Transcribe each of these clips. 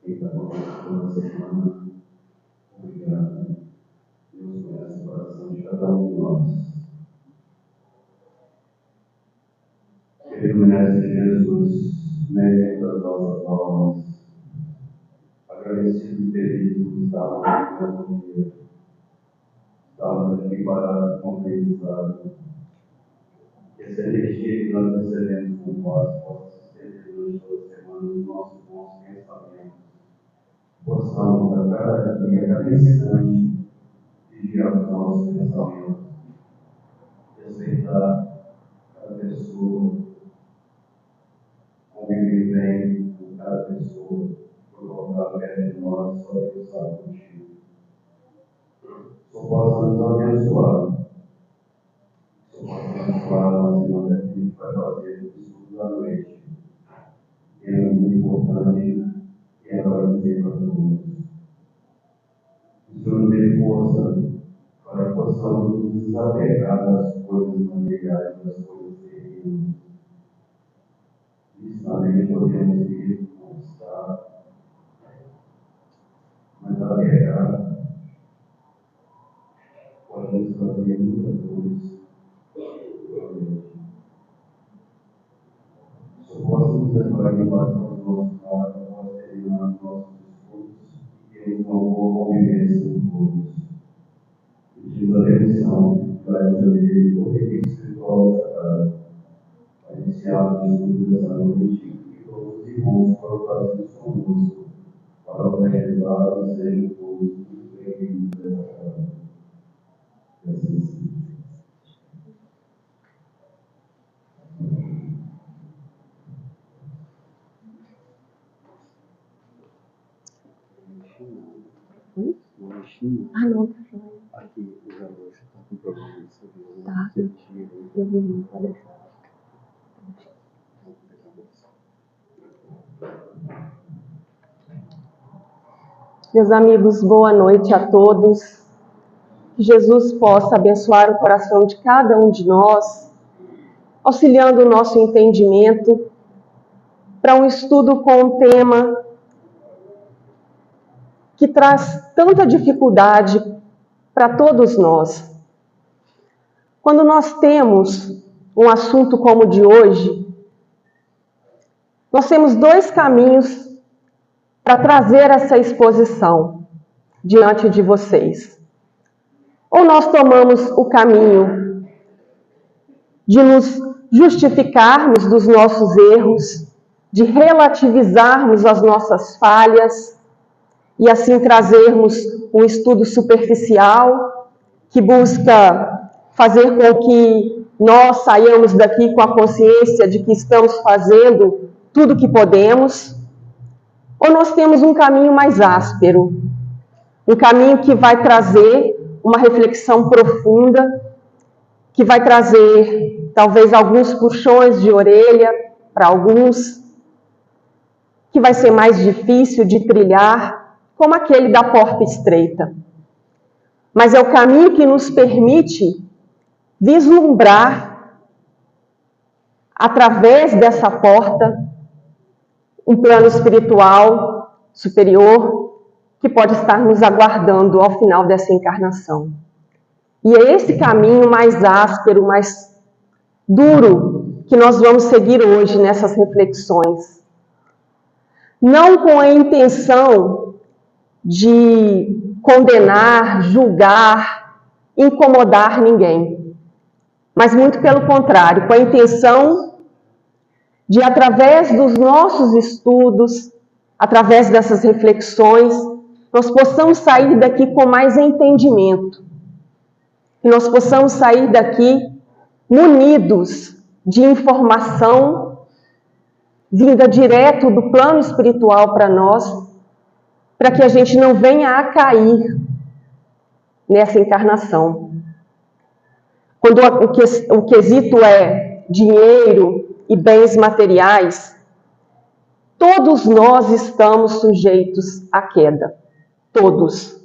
quem está conosco toda semana. Obrigado. Deus conhece o coração de cada um de nós. Permanece Jesus, médico das nossas almas, agradecido e feliz por estarmos aqui na família. Estamos aqui para compreensar que essa energia que nós recebemos com vós possa se estender durante toda a semana nos nossos bons pensamentos. Possamos a cada dia, a cada instante, vigiar os nossos pensamentos, respeitar cada pessoa, conviver bem com cada pessoa, por colocar perto de nós, só Deus sabe contigo. Só possa nos abençoar. Só possa abençoar a nossa semana que a gente vai fazer no estudo da noite. É muito importante e é para dizer para todos. O Senhor nos dê força para que possamos nos desapegar das coisas materiais, das coisas terrenas. Isso também podemos ir, conquistar, mas apegar pode nos trazer muitas dores. Só possa nos levar em paz aos nossos lares, após terminar os nossos estudos e termos uma boa convivência com todos. Pedimos a remissão para escolher o rei espiritual dessa casa, para iniciar o estudo dessa noite e todos os irmãos foram trazidos conosco, para organizar sejam todos muito bem-vindos dessa casa. E assim seja. Não, tá joia. Aqui, o relógio está com problema de saúde. Tá. Eu vi, pode deixar. Meus amigos, boa noite a todos. Que Jesus possa abençoar o coração de cada um de nós, auxiliando o nosso entendimento para um estudo com um tema que traz tanta dificuldade para todos nós. Quando nós temos um assunto como o de hoje, nós temos dois caminhos para trazer essa exposição diante de vocês. Ou nós tomamos o caminho de nos justificarmos dos nossos erros, de relativizarmos as nossas falhas e assim trazermos um estudo superficial que busca fazer com que nós saiamos daqui com a consciência de que estamos fazendo tudo o que podemos. Ou nós temos um caminho mais áspero, um caminho que vai trazer uma reflexão profunda, que vai trazer talvez alguns puxões de orelha para alguns, que vai ser mais difícil de trilhar, como aquele da porta estreita. Mas é o caminho que nos permite vislumbrar, através dessa porta, um plano espiritual superior que pode estar nos aguardando ao final dessa encarnação. E é esse caminho mais áspero, mais duro, que nós vamos seguir hoje nessas reflexões. Não com a intenção de condenar, julgar, incomodar ninguém, mas muito pelo contrário, com a intenção de, através dos nossos estudos, através dessas reflexões, nós possamos sair daqui com mais entendimento, que nós possamos sair daqui munidos de informação vinda direto do plano espiritual para nós, para que a gente não venha a cair nessa encarnação. Quando o quesito é dinheiro e bens materiais, todos nós estamos sujeitos à queda. Todos.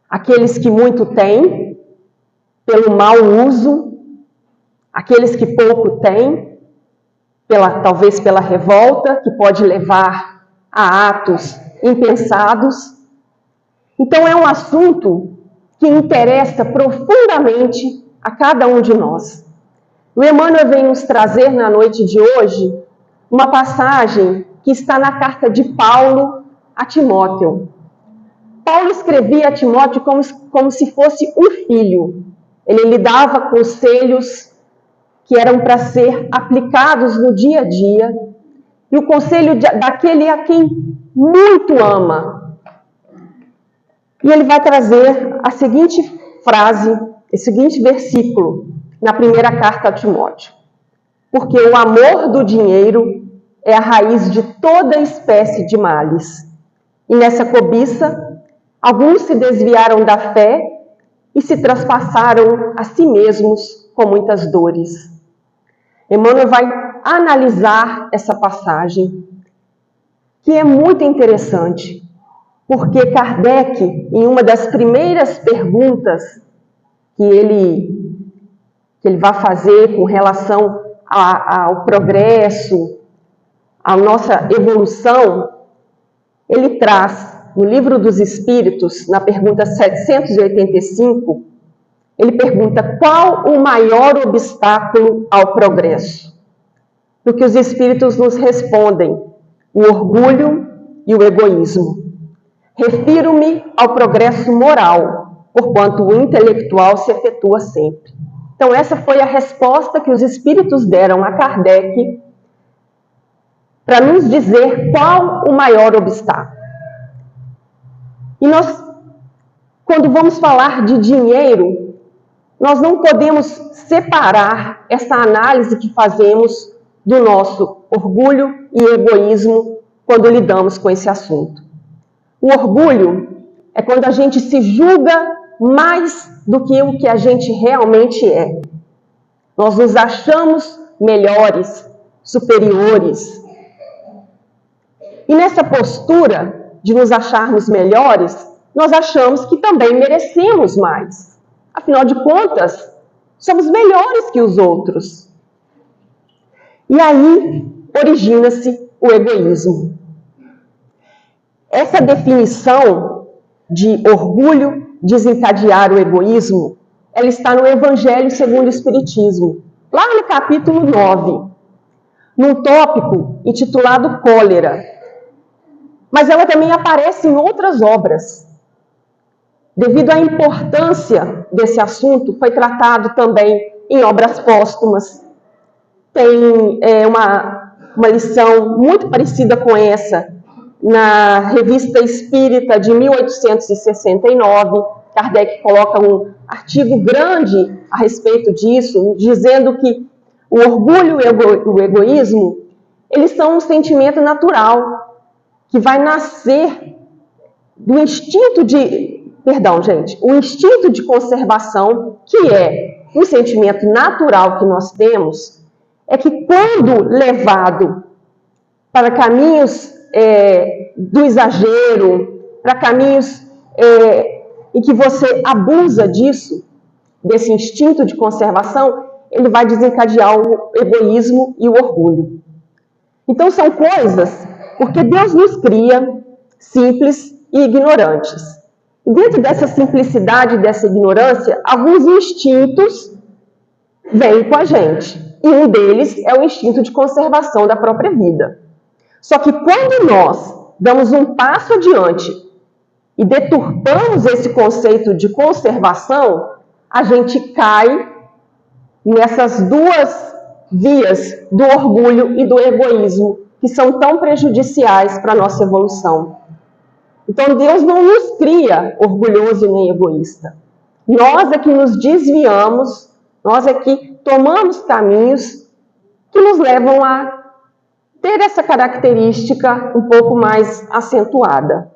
Aqueles que muito têm, pelo mau uso, aqueles que pouco têm, talvez pela revolta, que pode levar a atos impensados. Então é um assunto que interessa profundamente a cada um de nós. O Emmanuel vem nos trazer na noite de hoje uma passagem que está na carta de Paulo a Timóteo. Paulo escrevia a Timóteo como se fosse um filho. Ele lhe dava conselhos que eram para ser aplicados no dia a dia, e o conselho daquele a quem muito ama. E ele vai trazer a seguinte frase, o seguinte versículo, na primeira carta a Timóteo. Porque o amor do dinheiro é a raiz de toda espécie de males. E nessa cobiça, alguns se desviaram da fé e se traspassaram a si mesmos com muitas dores. Emmanuel vai analisar essa passagem, que é muito interessante, porque Kardec, em uma das primeiras perguntas que ele vai fazer com relação ao progresso, à nossa evolução, ele traz, no Livro dos Espíritos, na pergunta 785, ele pergunta qual o maior obstáculo ao progresso. No que os Espíritos nos respondem, o orgulho e o egoísmo. Refiro-me ao progresso moral, porquanto o intelectual se efetua sempre. Então, essa foi a resposta que os Espíritos deram a Kardec para nos dizer qual o maior obstáculo. E nós, quando vamos falar de dinheiro, nós não podemos separar essa análise que fazemos do nosso orgulho e egoísmo quando lidamos com esse assunto. O orgulho é quando a gente se julga mais do que o que a gente realmente é. Nós nos achamos melhores, superiores. E nessa postura de nos acharmos melhores, nós achamos que também merecemos mais. Afinal de contas, somos melhores que os outros. E aí origina-se o egoísmo. Essa definição de orgulho desencadear o egoísmo, ela está no Evangelho segundo o Espiritismo, lá no capítulo 9, num tópico intitulado Cólera. Mas ela também aparece em outras obras. Devido à importância desse assunto, foi tratado também em obras póstumas. Tem uma lição muito parecida com essa na Revista Espírita de 1869. Kardec coloca um artigo grande a respeito disso, dizendo que o orgulho e o egoísmo, eles são um sentimento natural que vai nascer do instinto o instinto de conservação, que é um sentimento natural que nós temos, é que quando levado para caminhos do exagero, para caminhos em que você abusa disso, desse instinto de conservação, ele vai desencadear o egoísmo e o orgulho. Então são coisas, porque Deus nos cria simples e ignorantes. E dentro dessa simplicidade, dessa ignorância, alguns instintos vêm com a gente. E um deles é o instinto de conservação da própria vida. Só que quando nós damos um passo adiante e deturpamos esse conceito de conservação, a gente cai nessas duas vias do orgulho e do egoísmo, que são tão prejudiciais para a nossa evolução. Então, Deus não nos cria orgulhoso nem egoísta. Nós é que nos desviamos, nós é que tomamos caminhos que nos levam a ter essa característica um pouco mais acentuada.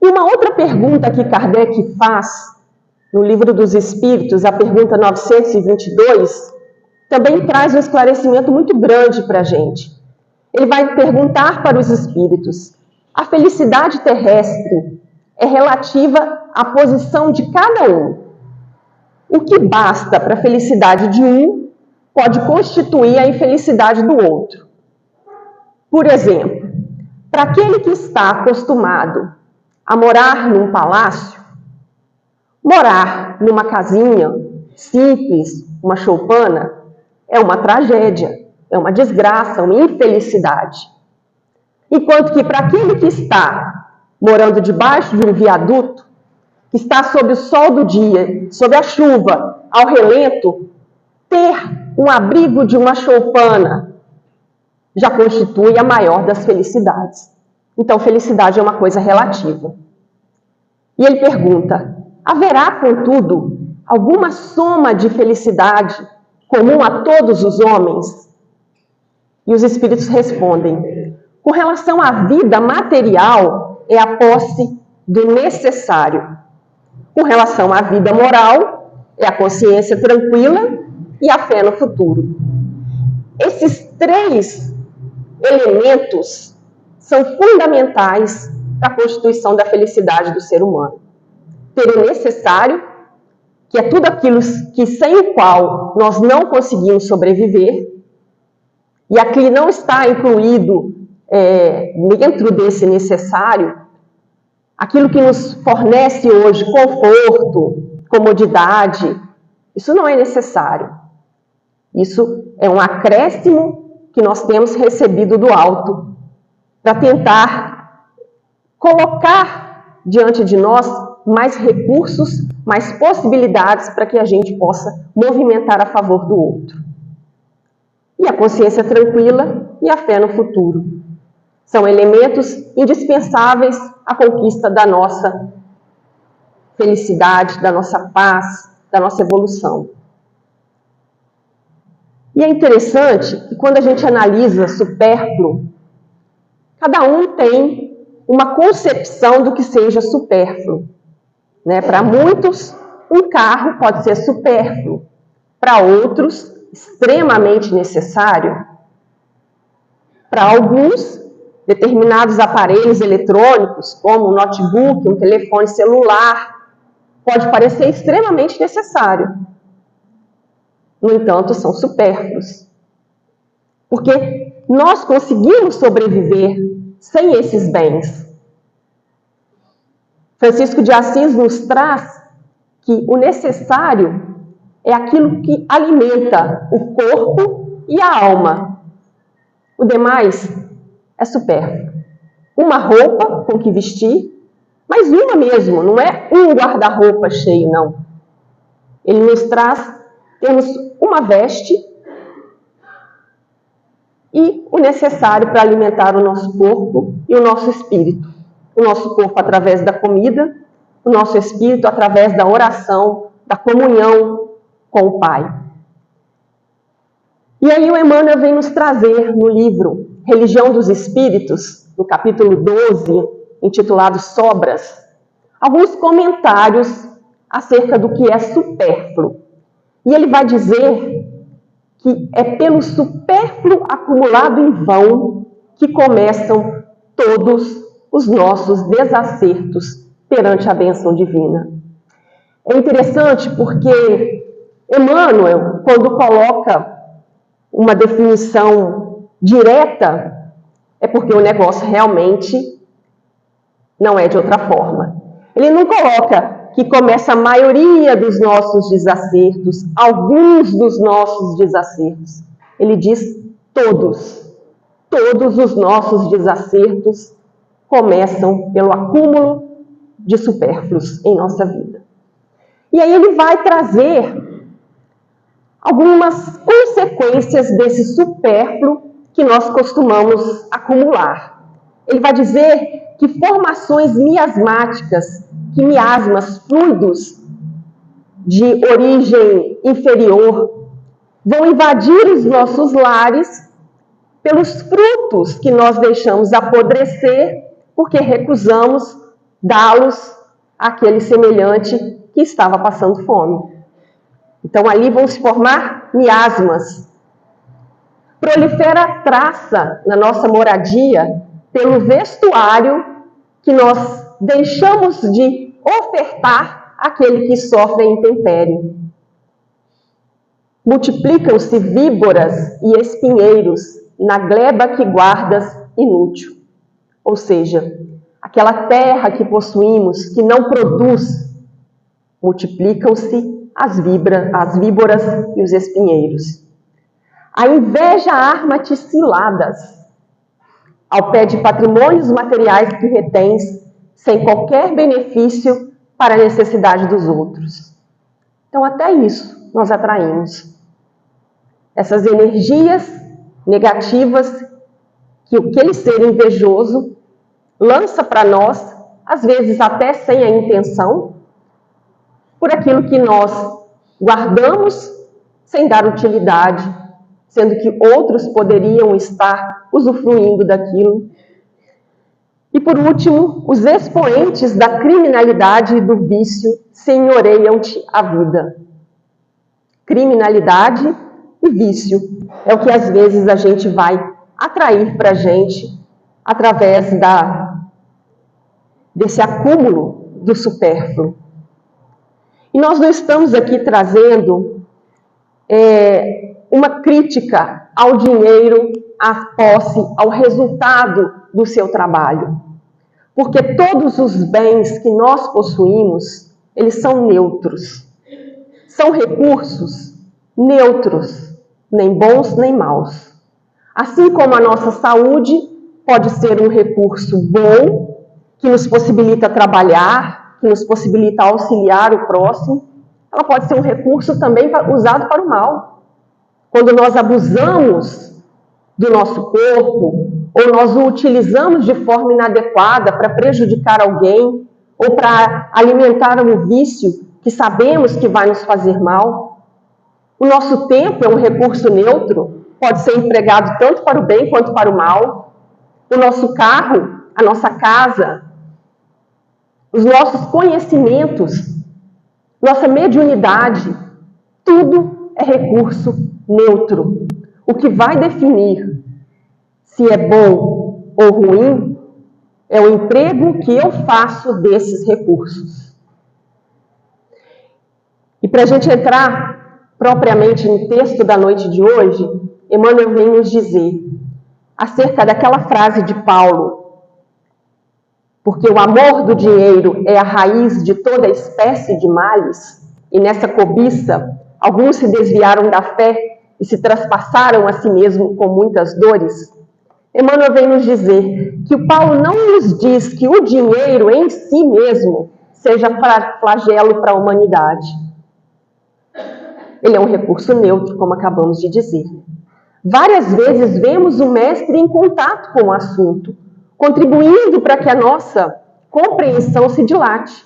E uma outra pergunta que Kardec faz no Livro dos Espíritos, a pergunta 922, também traz um esclarecimento muito grande para a gente. Ele vai perguntar para os espíritos: a felicidade terrestre é relativa à posição de cada um. O que basta para a felicidade de um pode constituir a infelicidade do outro. Por exemplo, Para aquele que está acostumado a morar num palácio, morar numa casinha simples, uma choupana, é uma tragédia, é uma desgraça, uma infelicidade. Enquanto que para aquele que está morando debaixo de um viaduto, que está sob o sol do dia, sob a chuva, ao relento, ter um abrigo de uma choupana já constitui a maior das felicidades. Então, felicidade é uma coisa relativa. E ele pergunta: haverá, contudo, alguma soma de felicidade comum a todos os homens? E os espíritos respondem: com relação à vida material, é a posse do necessário. Com relação à vida moral, é a consciência tranquila e a fé no futuro. Esses três elementos são fundamentais para a constituição da felicidade do ser humano. Ter o necessário, que é tudo aquilo que sem o qual nós não conseguimos sobreviver, e aqui não está incluído dentro desse necessário aquilo que nos fornece hoje conforto, comodidade. Isso não é necessário. Isso é um acréscimo que nós temos recebido do alto para tentar colocar diante de nós mais recursos, mais possibilidades para que a gente possa movimentar a favor do outro. E a consciência tranquila e a fé no futuro são elementos indispensáveis à conquista da nossa felicidade, da nossa paz, da nossa evolução. E é interessante que quando a gente analisa supérfluo, cada um tem uma concepção do que seja supérfluo. Para muitos, um carro pode ser supérfluo, para outros, extremamente necessário. Para alguns, determinados aparelhos eletrônicos, como um notebook, um telefone celular, pode parecer extremamente necessário. No entanto, são supérfluos. Porque nós conseguimos sobreviver sem esses bens. Francisco de Assis nos traz que o necessário é aquilo que alimenta o corpo e a alma. O demais é supérfluo. Uma roupa com que vestir, mas uma mesmo, não é um guarda-roupa cheio, não. Ele nos traz, temos uma veste e o necessário para alimentar o nosso corpo e o nosso espírito. O nosso corpo através da comida, o nosso espírito através da oração, da comunhão com o Pai. E aí o Emmanuel vem nos trazer no livro Religião dos Espíritos, no capítulo 12, intitulado Sobras, alguns comentários acerca do que é supérfluo. E ele vai dizer que é pelo supérfluo acumulado em vão que começam todos os nossos desacertos perante a bênção divina. É interessante porque Emmanuel, quando coloca uma definição direta, é porque o negócio realmente não é de outra forma. Ele não coloca que começa a maioria dos nossos desacertos, alguns dos nossos desacertos. Ele diz todos. Todos os nossos desacertos começam pelo acúmulo de supérfluos em nossa vida. E aí ele vai trazer algumas consequências desse supérfluo que nós costumamos acumular. Ele vai dizer que formações miasmáticas, que miasmas, fluidos de origem inferior, vão invadir os nossos lares pelos frutos que nós deixamos apodrecer porque recusamos dá-los àquele semelhante que estava passando fome. Então, ali vão se formar miasmas. Prolifera traça na nossa moradia pelo vestuário que nós deixamos de ofertar àquele que sofre a intempérie. Multiplicam-se víboras e espinheiros na gleba que guardas inútil. ou seja, aquela terra que possuímos que não produz, multiplicam-se as víboras e os espinheiros. A inveja arma-te ciladas ao pé de patrimônios materiais que retens sem qualquer benefício para a necessidade dos outros. Então, até isso nós atraímos. Essas energias negativas que aquele ser invejoso lança para nós, às vezes até sem a intenção, por aquilo que nós guardamos sem dar utilidade, sendo que outros poderiam estar usufruindo daquilo. E por último, os expoentes da criminalidade e do vício senhoreiam-te a vida. Criminalidade e vício é o que às vezes a gente vai atrair para a gente através desse acúmulo do supérfluo. E nós não estamos aqui trazendo uma crítica ao dinheiro, à posse, ao resultado do seu trabalho. Porque todos os bens que nós possuímos, eles são neutros. São recursos neutros, nem bons nem maus. Assim como a nossa saúde pode ser um recurso bom, que nos possibilita trabalhar, que nos possibilita auxiliar o próximo, ela pode ser um recurso também usado para o mal. Quando nós abusamos do nosso corpo, ou nós o utilizamos de forma inadequada para prejudicar alguém, ou para alimentar um vício que sabemos que vai nos fazer mal. O nosso tempo é um recurso neutro, pode ser empregado tanto para o bem quanto para o mal. O nosso carro, a nossa casa, os nossos conhecimentos, nossa mediunidade, tudo é recurso neutro. O que vai definir se é bom ou ruim é o emprego que eu faço desses recursos. E para a gente entrar propriamente no texto da noite de hoje, Emmanuel vem nos dizer acerca daquela frase de Paulo: porque o amor do dinheiro é a raiz de toda espécie de males, e nessa cobiça alguns se desviaram da fé e se traspassaram a si mesmo com muitas dores. Emmanuel vem nos dizer que o Paulo não nos diz que o dinheiro em si mesmo seja flagelo para a humanidade. Ele é um recurso neutro, como acabamos de dizer. Várias vezes vemos o mestre em contato com o assunto, contribuindo para que a nossa compreensão se dilate.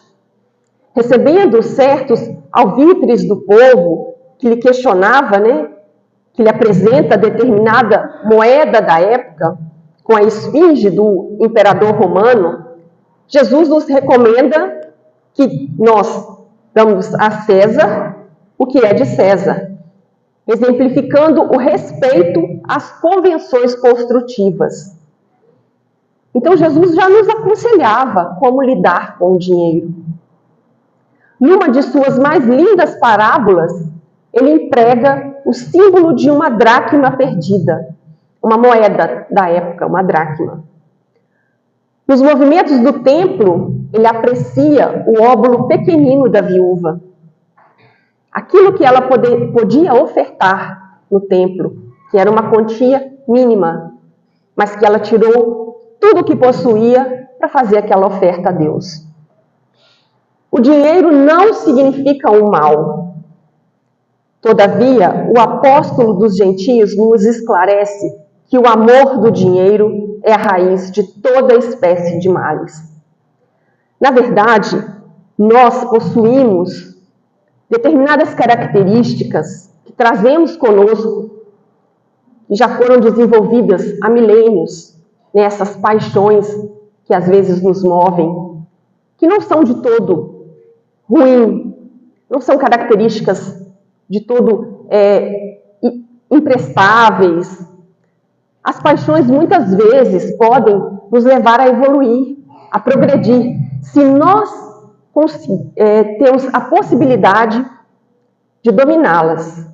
Recebendo certos alvitres do povo que lhe questionava, que lhe apresenta determinada moeda da época, com a esfinge do imperador romano, Jesus nos recomenda que nós damos a César o que é de César, exemplificando o respeito às convenções construtivas. Então, Jesus já nos aconselhava como lidar com o dinheiro. Numa de suas mais lindas parábolas, ele emprega o símbolo de uma dracma perdida, uma moeda da época, uma dracma. Nos movimentos do templo, ele aprecia o óbolo pequenino da viúva, aquilo que ela podia ofertar no templo, que era uma quantia mínima, mas que ela tirou tudo o que possuía para fazer aquela oferta a Deus. O dinheiro não significa um mal. Todavia, o apóstolo dos gentios nos esclarece que o amor do dinheiro é a raiz de toda espécie de males. Na verdade, nós possuímos determinadas características que trazemos conosco e já foram desenvolvidas há milênios, essas paixões que às vezes nos movem, que não são de todo ruim, não são características de todo imprestáveis. As paixões muitas vezes podem nos levar a evoluir, a progredir, se nós temos a possibilidade de dominá-las,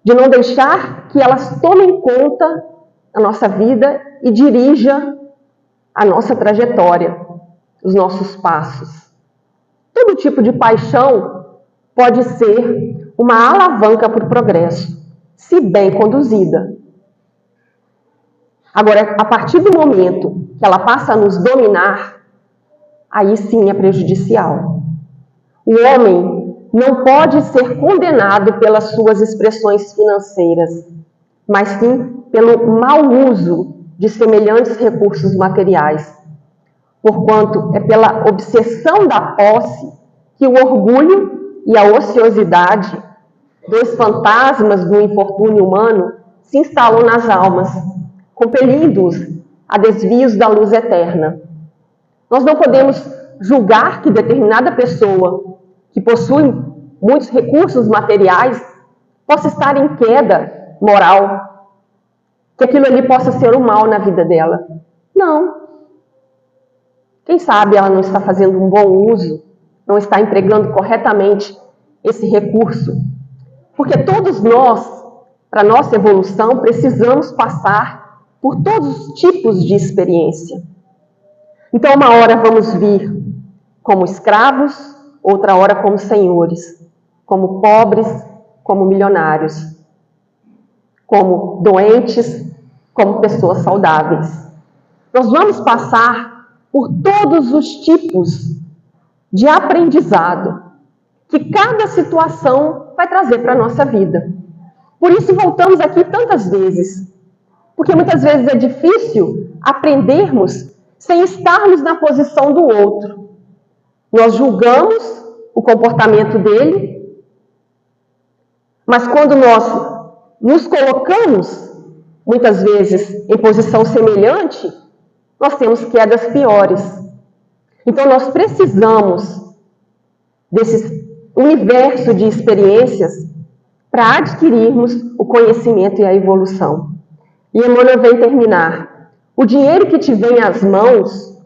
de não deixar que elas tomem conta da nossa vida e dirija a nossa trajetória, os nossos passos. Todo tipo de paixão pode ser uma alavanca para o progresso, se bem conduzida. Agora, a partir do momento que ela passa a nos dominar, aí sim é prejudicial. O homem não pode ser condenado pelas suas expressões financeiras, mas sim pelo mau uso de semelhantes recursos materiais, porquanto é pela obsessão da posse que o orgulho e a ociosidade, dois fantasmas do infortúnio humano, se instalam nas almas, compelindo-os a desvios da luz eterna. Nós não podemos julgar que determinada pessoa que possui muitos recursos materiais possa estar em queda moral, que aquilo ali possa ser o mal na vida dela. Não. Quem sabe ela não está fazendo um bom uso, não está empregando corretamente esse recurso. Porque todos nós, para a nossa evolução, precisamos passar por todos os tipos de experiência. Então, uma hora vamos vir como escravos, outra hora como senhores, como pobres, como milionários, como doentes, como pessoas saudáveis. Nós vamos passar por todos os tipos de aprendizado que cada situação vai trazer para a nossa vida. Por isso voltamos aqui tantas vezes, porque muitas vezes é difícil aprendermos sem estarmos na posição do outro. Nós julgamos o comportamento dele, mas quando nós nos colocamos, muitas vezes, em posição semelhante, nós temos quedas piores. Então, nós precisamos desse universo de experiências para adquirirmos o conhecimento e a evolução. E Emmanuel vem terminar. O dinheiro que te vem às mãos,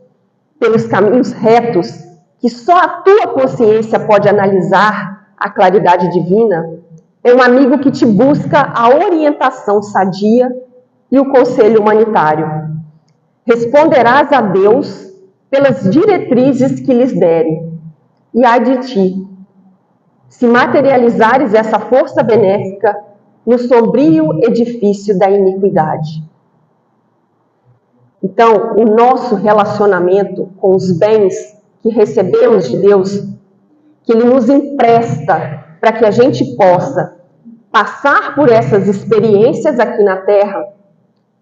pelos caminhos retos, que só a tua consciência pode analisar a claridade divina, é um amigo que te busca a orientação sadia e o conselho humanitário. Responderás a Deus pelas diretrizes que lhes derem, e ai de ti, se materializares essa força benéfica no sombrio edifício da iniquidade. Então, o nosso relacionamento com os bens que recebemos de Deus, que Ele nos empresta para que a gente possa passar por essas experiências aqui na Terra,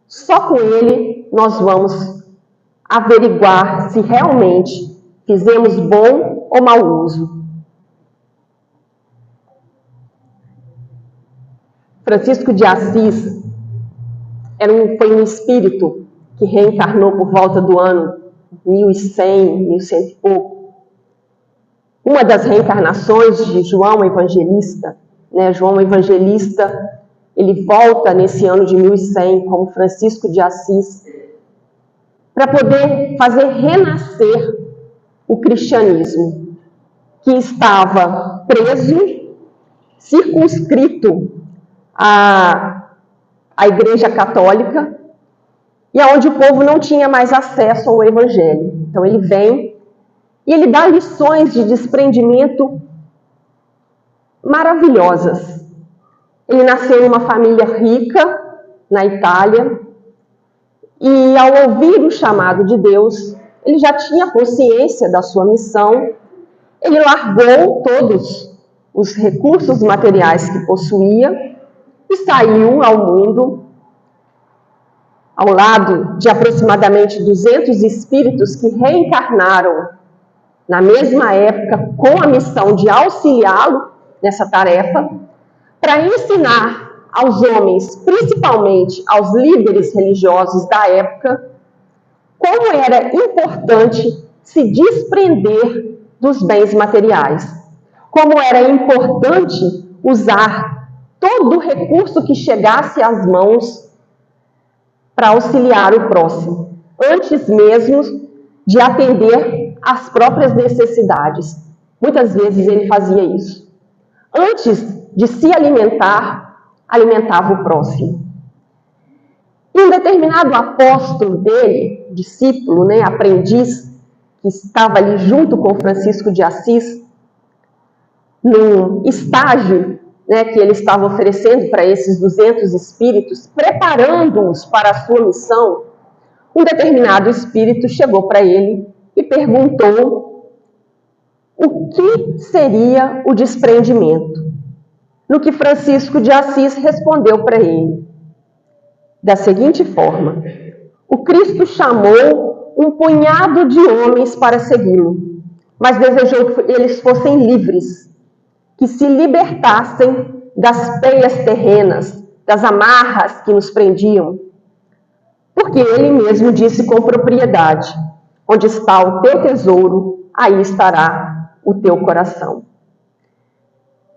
só com Ele nós vamos averiguar se realmente fizemos bom ou mau uso. Francisco de Assis foi um espírito que reencarnou por volta do ano 1100, 1100 e pouco. Uma das reencarnações de João Evangelista, João Evangelista, ele volta nesse ano de 1100 como Francisco de Assis, para poder fazer renascer o cristianismo, que estava preso, circunscrito à Igreja Católica, e onde o povo não tinha mais acesso ao Evangelho. Então ele vem e ele dá lições de desprendimento maravilhosas. Ele nasceu em uma família rica, na Itália, e ao ouvir o chamado de Deus, ele já tinha consciência da sua missão, ele largou todos os recursos materiais que possuía e saiu ao mundo, ao lado de aproximadamente 200 espíritos que reencarnaram na mesma época com a missão de auxiliá-lo nessa tarefa, para ensinar aos homens, principalmente aos líderes religiosos da época, como era importante se desprender dos bens materiais, como era importante usar todo o recurso que chegasse às mãos para auxiliar o próximo, antes mesmo de atender às próprias necessidades. Muitas vezes ele fazia isso. Antes de se alimentar, alimentava o próximo. E um determinado apóstolo dele, discípulo, né, aprendiz, que estava ali junto com Francisco de Assis, num estágio, né, que ele estava oferecendo para esses 200 espíritos, preparando-os para a sua missão, um determinado espírito chegou para ele e perguntou o que seria o desprendimento. No que Francisco de Assis respondeu para ele da seguinte forma: o Cristo chamou um punhado de homens para segui-lo, mas desejou que eles fossem livres, que se libertassem das peias terrenas, das amarras que nos prendiam. Porque ele mesmo disse com propriedade: onde está o teu tesouro, aí estará o teu coração.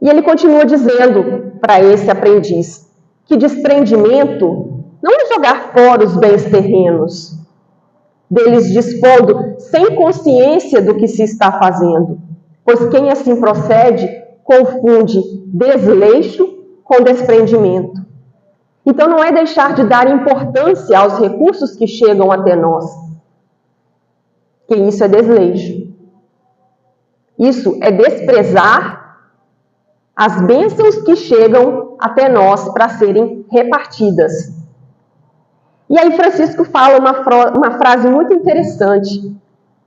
E ele continua dizendo para esse aprendiz que desprendimento não é jogar fora os bens terrenos, deles dispondo sem consciência do que se está fazendo, pois quem assim procede confunde desleixo com desprendimento. Então não é deixar de dar importância aos recursos que chegam até nós, que isso é desleixo. Isso é desprezar as bênçãos que chegam até nós para serem repartidas. E aí Francisco fala uma frase muito interessante.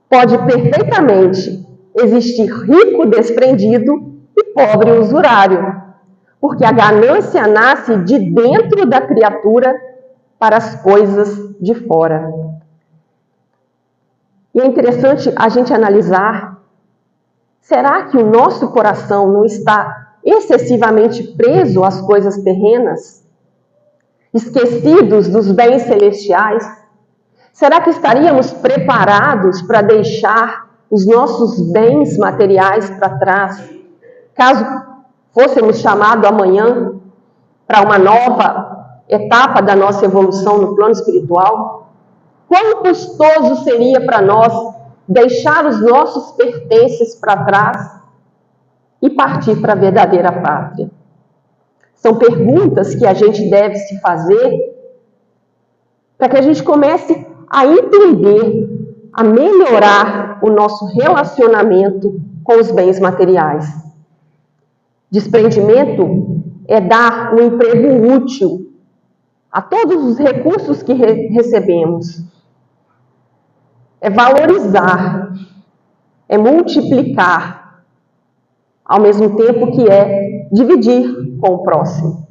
Pode perfeitamente existir rico desprendido e pobre usurário, porque a ganância nasce de dentro da criatura para as coisas de fora. E é interessante a gente analisar, será que o nosso coração não está excessivamente preso às coisas terrenas, esquecidos dos bens celestiais? Será que estaríamos preparados para deixar os nossos bens materiais para trás, caso fôssemos chamados amanhã para uma nova etapa da nossa evolução no plano espiritual? Quão custoso seria para nós deixar os nossos pertences para trás e partir para a verdadeira pátria? São perguntas que a gente deve se fazer para que a gente comece a entender, a melhorar o nosso relacionamento com os bens materiais. Desprendimento é dar um emprego útil a todos os recursos que recebemos. É valorizar, é multiplicar, ao mesmo tempo que é dividir com o próximo.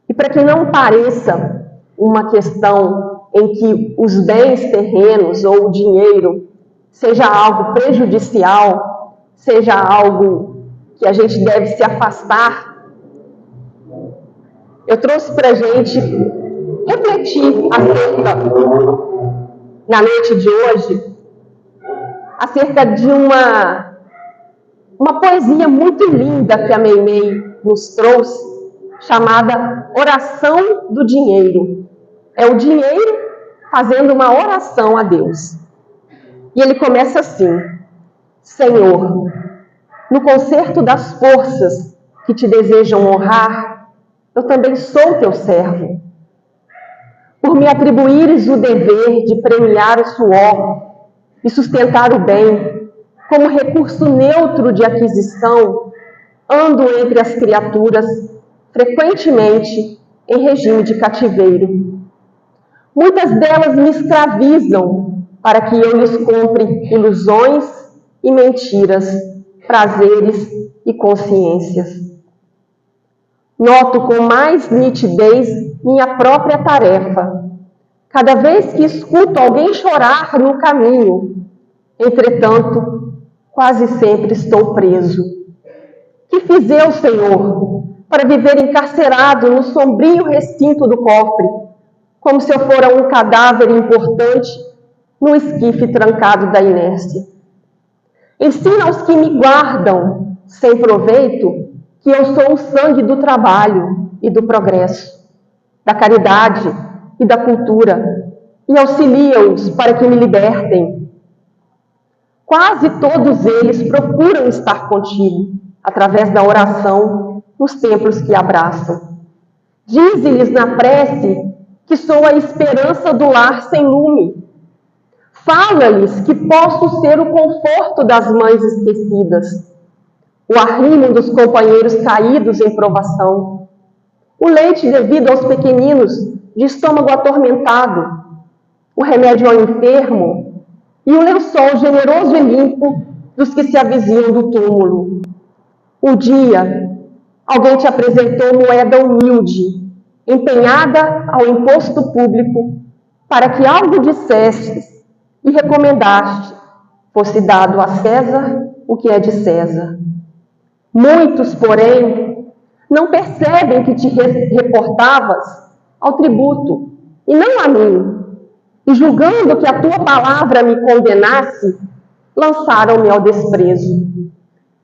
E para que não pareça uma questão em que os bens terrenos ou o dinheiro seja algo prejudicial, seja algo que a gente deve se afastar, eu trouxe para a gente refletir acerca, na noite de hoje, acerca de uma poesia muito linda que a Meimei nos trouxe, chamada Oração do Dinheiro. É o dinheiro fazendo uma oração a Deus. E ele começa assim: Senhor, no concerto das forças que te desejam honrar, eu também sou teu servo. Por me atribuires o dever de premiar o suor e sustentar o bem, como recurso neutro de aquisição, ando entre as criaturas, frequentemente em regime de cativeiro. Muitas delas me escravizam para que eu lhes compre ilusões e mentiras, prazeres e consciências. Noto com mais nitidez minha própria tarefa, cada vez que escuto alguém chorar no caminho. Entretanto, quase sempre estou preso. Que fiz eu, Senhor, para viver encarcerado no sombrio recinto do cofre, como se eu fora um cadáver importante no esquife trancado da inércia? Ensina aos que me guardam sem proveito que eu sou o sangue do trabalho e do progresso, da caridade e da cultura, e auxilia-os para que me libertem. Quase todos eles procuram estar contigo, através da oração, nos templos que abraçam. Dize-lhes na prece que sou a esperança do lar sem lume. Fala-lhes que posso ser o conforto das mães esquecidas, o arrimo dos companheiros caídos em provação, o leite devido aos pequeninos de estômago atormentado, o remédio ao enfermo e o lençol generoso e limpo dos que se avizinham do túmulo. Um dia, alguém te apresentou moeda humilde, empenhada ao imposto público, para que algo dissestes e recomendaste fosse dado a César o que é de César. Muitos, porém, não percebem que te reportavas ao tributo, e não a mim, e julgando que a tua palavra me condenasse, lançaram-me ao desprezo.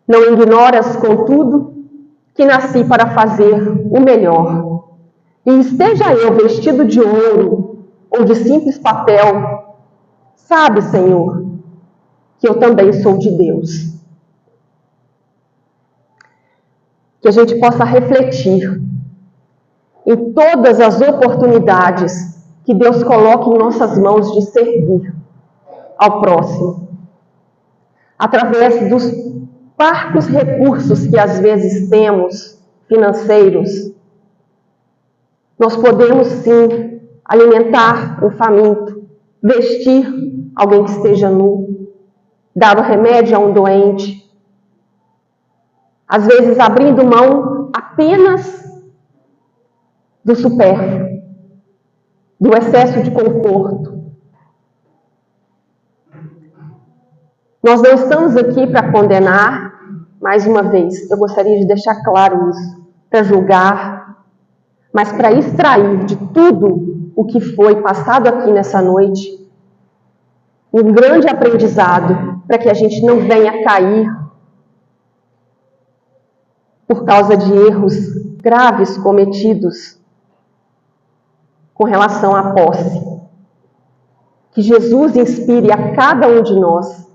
Não ignoras, contudo, que nasci para fazer o melhor. E esteja eu vestido de ouro ou de simples papel, sabe, Senhor, que eu também sou de Deus. Que a gente possa refletir em todas as oportunidades que Deus coloca em nossas mãos de servir ao próximo, através dos parcos recursos que às vezes temos, financeiros. Nós podemos sim alimentar o faminto, vestir alguém que esteja nu, dar o remédio a um doente, às vezes abrindo mão apenas do supérfluo, do excesso de conforto. Nós não estamos aqui para condenar, mais uma vez, eu gostaria de deixar claro isso, para julgar, mas para extrair de tudo o que foi passado aqui nessa noite um grande aprendizado, para que a gente não venha cair por causa de erros graves cometidos com relação à posse. Que Jesus inspire a cada um de nós,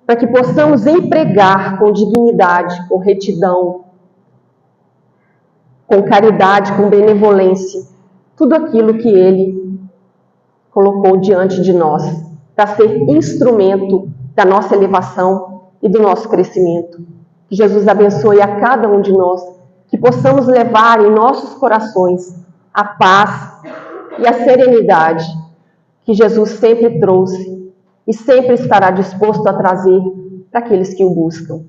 para que possamos empregar com dignidade, com retidão, com caridade, com benevolência, tudo aquilo que Ele colocou diante de nós, para ser instrumento da nossa elevação e do nosso crescimento. Que Jesus abençoe a cada um de nós, que possamos levar em nossos corações a paz e a serenidade que Jesus sempre trouxe e sempre estará disposto a trazer para aqueles que o buscam.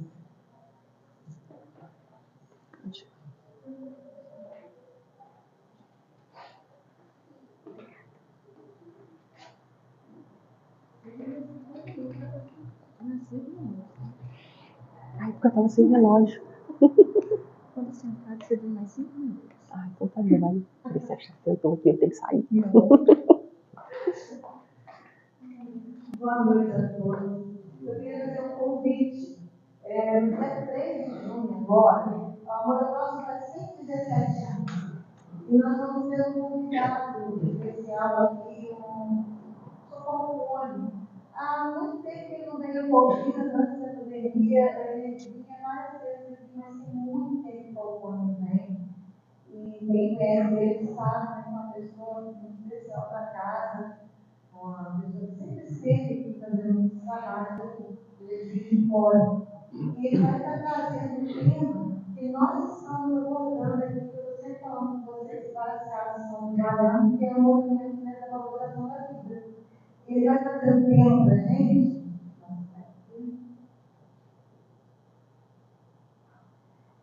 Ai, porque eu estava sem relógio. Quando sentar, você deu mais 5 minutos. Ah, então tá bom, vai. Ver se a gente sentou aqui, eu tenho que sair. Boa noite a todos. Eu queria fazer um convite. No dia 3 de junho, agora, a Amor Próximo faz 117 anos. E nós vamos ter um convidado especial aqui, um Socorro Cone. Há muito tempo que ele não veio Colchina, antes da pandemia, ele vinha várias vezes aqui, mas tem muito tempo que o Socorro não vem. E quem conhece ele sabe que é uma pessoa muito especial para casa, uma pessoa que sempre esteve aqui fazendo um trabalho de fora. E ele vai estar trazendo um tema que nós estamos abordando aqui, que eu sempre falando com vocês, várias casas estão trabalhando, que é o movimento da valorização da vida. E ele vai trazer um tema para a gente.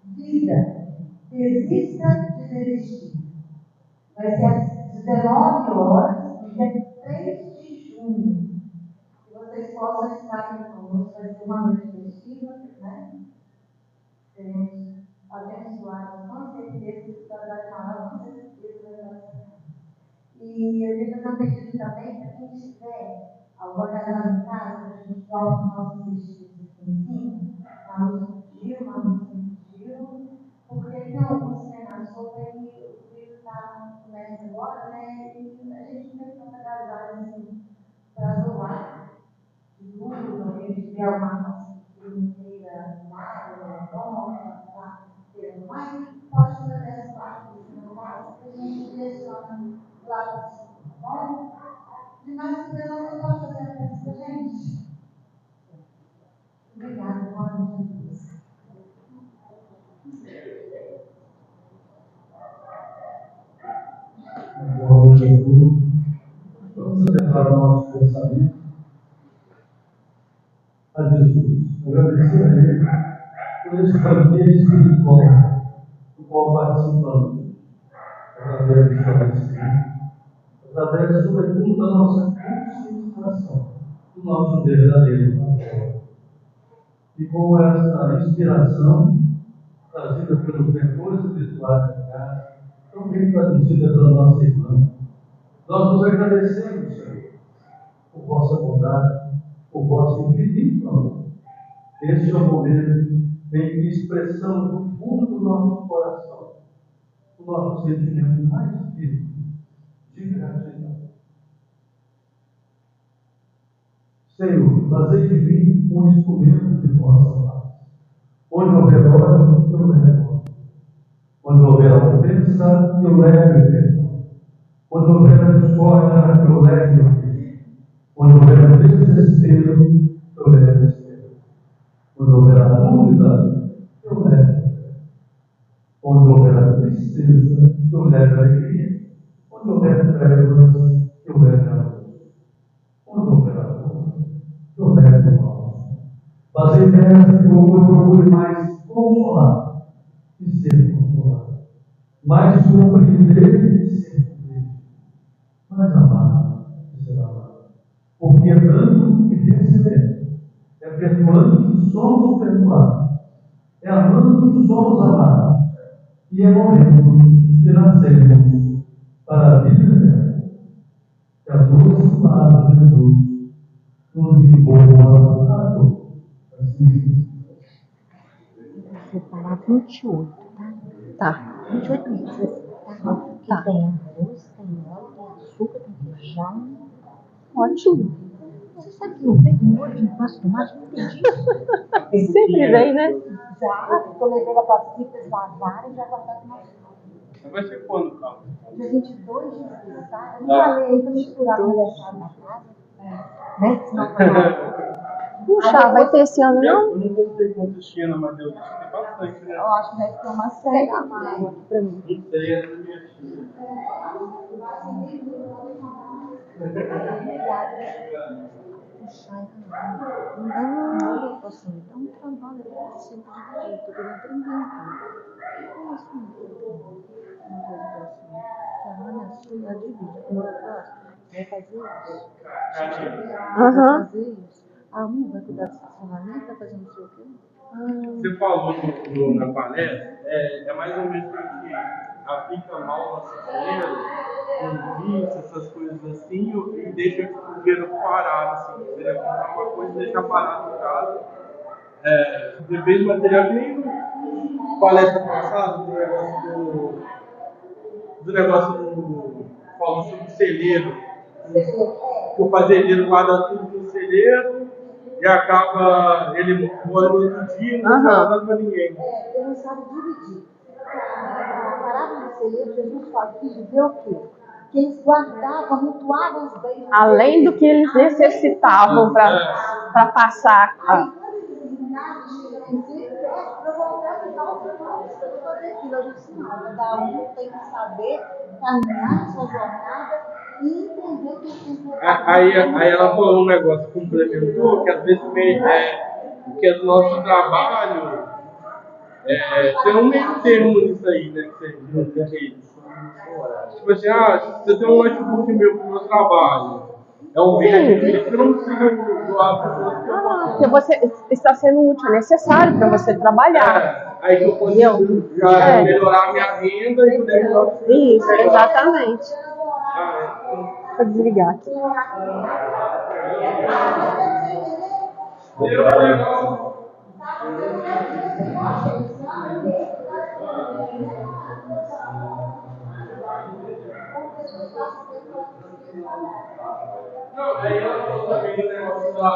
Vida, desista de desistir. Vai ser às 19 horas, no dia 3 de junho. Que vocês possam estar aqui conosco, vai ser uma noite festiva, né? Seremos abençoados, com certeza, que vai falar, com certeza vai dar. E eu queria fazer um pedido também para quem tiver alguma casa em casa, para a gente colocar os nossos vestidos aqui em cima, uma luz pediu, uma luz pediu, porque tem alguns que na sopa e o frio está começa agora, né? E a gente não tem tanta gravidade assim para doar de tudo, alguém tiver alguma coisa que não queira arrumar, pode fazer essa parte do final, que a gente direciona lá Mas você não pode fazer a festa da gente? Obrigada, boa noite. Boa noite a todos. Vamos levar o nosso pensamento a Jesus. Agradecer a Ele por esse banquete espiritual do qual participamos, através do estabelecimento, através, sobretudo, da nossa conscientização do nosso verdadeiro papel. E com esta inspiração trazida pelos mentores espirituais da casa, também traduzida pela nossa irmã, nós nos agradecemos, Senhor, por vossa bondade, por vosso infinito amor. Este é o momento em que expressamos do fundo do nosso coração o nosso sentimento mais vivo de gratidão. Senhor, fazei de mim um instrumento de vossa paz. Onde houver ódio, eu levo. Onde houver ofensa, eu levo o perdão. Onde houver discórdia, eu levo o bem. Onde houver desespero, eu levo esperança. Onde houver a dúvida, eu levo. Onde houver a tristeza, eu levo a alegria. Onde houver trevas, eu levo a luz. Onde houver amor, eu levo o mal. Fazei dessa que o homem procure mais consolar e ser consolado. Mais compreender e ser compreendido. Mais amar e ser amado. Porque é dando que recebemos. É perdoando que somos perdoados. É amando que somos amados. E é morrendo que nascemos para a vida eterna. Que a doce paz de Jesus nos envolva a todos. Assim. Separar 28, tá? Tá. 28 litros, tá? Que tem arroz, tem óleo, tem açúcar, tem feijão. Ótimo. Você sabe que não vem molho de massa de tomate? Não tem disso. Sempre vem, né? Já, eu levei lá para as fritas lavarem e já guardaram no nosso. Vai ser quando, cara? Dia 22 de julho, tá? Eu não falei aí para misturar com o aniversário da casa. Né? Senão vai lá. Puxa, vai ter esse ano, não? Eu não contei quantos tinha na Madeira, acho que tem bastante, né? Eu acho que vai ter uma série a mais. Pra mim. Não sei, é da minha tia. Puxar e ralar. Não dá um assim, dá um trabalho para você dividir. Tô querendo aprender. Como assim? Uma coisa assim. A Ana é sua e a divide. Como eu faço? Vai fazer isso. Vai fazer isso. A vai cuidar do estacionamento, vai fazer não sei o quê. Você falou na palestra, é mais ou menos que a gente aplica mal nosso dinheiro, com vício, essas coisas assim, e deixa o dinheiro parado, assim. Você comprar uma coisa e deixar parado em casa. Depende do material, que nem no palestra passada, do negócio falando sobre o celeiro. Que o fazendeiro guarda tudo no celeiro e acaba ele morre no outro dia e não dá nada para ninguém. Ele não sabe dividir. A parábola do celeiro, Jesus fala que viveu o quê? Que eles guardavam, amontoavam os bens. Além do que eles necessitavam para passar. Aí, quando eles ensinam, chega em si, para voltar para dar outra coisa, para fazer aquilo. A gente ensina, cada um tem que saber caminhar na sua jornada e entender o que tem que fazer. Aí ela falou um negócio, complementou, que às vezes que é do nosso trabalho, tem um meio termo nisso aí, né? Que você tipo assim, você tem um notebook meu pro meu trabalho. É um bem adquirido que eu não consigo doar para os outros. Porque você está sendo útil, é necessário para você trabalhar. Aí que eu consigo já melhorar a minha renda e poder melhorar o seu. Isso, exatamente. Vou desligar aqui. Não, aí ela falou também do negócio da.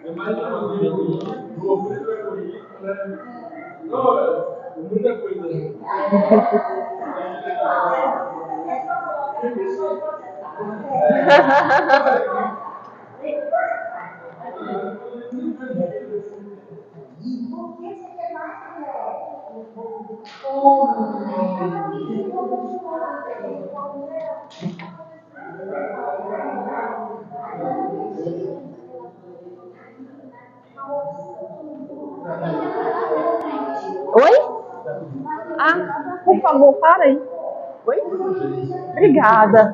É mais uma coisa do ofício egoísta, né? Não, muita coisa. Oi? Ah, por favor, para aí. Oi? Obrigada.